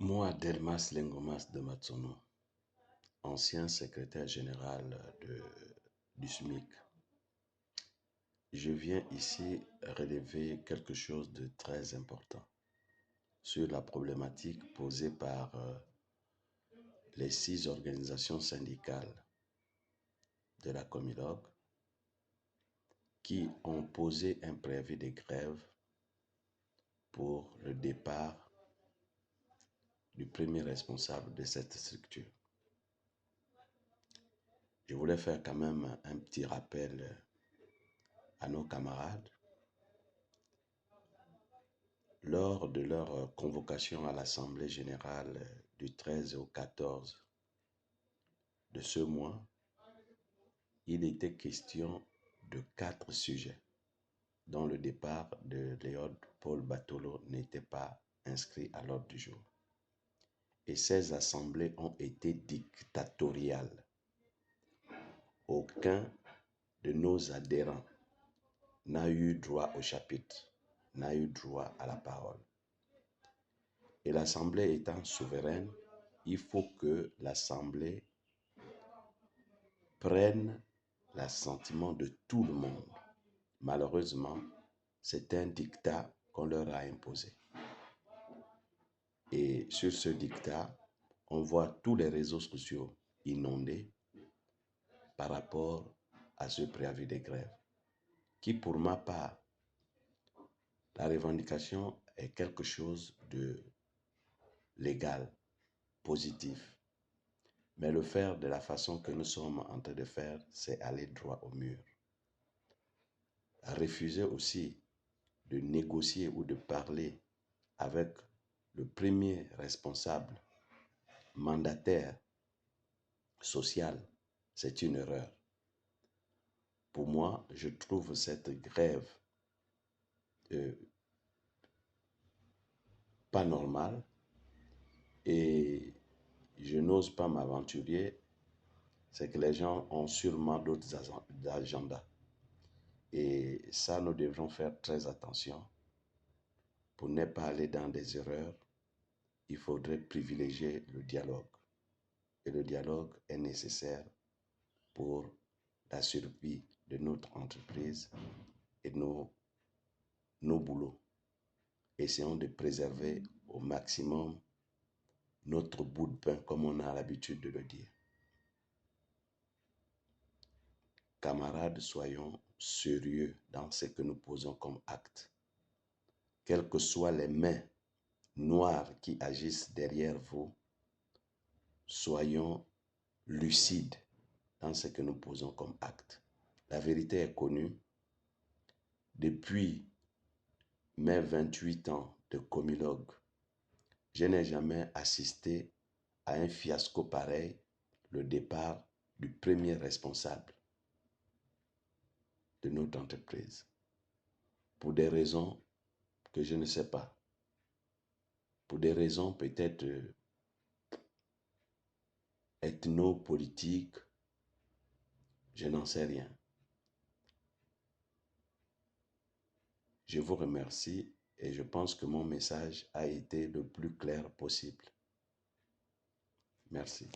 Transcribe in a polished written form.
Moi, Delmas Lengomas de Matsono, ancien secrétaire général du SMIC, je viens ici relever quelque chose de très important sur la problématique posée par les 6 organisations syndicales de la Comilog qui ont posé un préavis de grève pour le départ du premier responsable de cette structure. Je voulais faire quand même un petit rappel à nos camarades. Lors de leur convocation à l'Assemblée générale du 13 au 14 de ce mois, il était question de 4 sujets dont le départ de Léopold Paul Batolo n'était pas inscrit à l'ordre du jour. Et ces assemblées ont été dictatoriales. Aucun de nos adhérents n'a eu droit au chapitre, n'a eu droit à la parole. Et l'Assemblée étant souveraine, il faut que l'Assemblée prenne l'assentiment de tout le monde. Malheureusement, c'est un dictat qu'on leur a imposé. Et sur ce dictat, on voit tous les réseaux sociaux inondés par rapport à ce préavis de grève, qui pour ma part, la revendication est quelque chose de légal, positif. Mais le faire de la façon que nous sommes en train de faire, c'est aller droit au mur. Refuser aussi de négocier ou de parler avec le premier responsable mandataire social, c'est une erreur. Pour moi, je trouve cette grève pas normale et je n'ose pas m'aventurer, c'est que les gens ont sûrement d'autres agendas. Et ça, nous devrons faire très attention pour ne pas aller dans des erreurs. Il faudrait privilégier le dialogue. Et le dialogue est nécessaire pour la survie de notre entreprise et nos boulots. Essayons de préserver au maximum notre bout de pain, comme on a l'habitude de le dire. Camarades, soyons sérieux dans ce que nous posons comme acte. Quelles que soient les mains noires qui agissent derrière vous, soyons lucides dans ce que nous posons comme acte. La vérité est connue. Depuis mes 28 ans de Comilog, je n'ai jamais assisté à un fiasco pareil, le départ du premier responsable de notre entreprise. Pour des raisons que je ne sais pas. Pour des raisons peut-être ethno-politiques, je n'en sais rien. Je vous remercie et je pense que mon message a été le plus clair possible. Merci.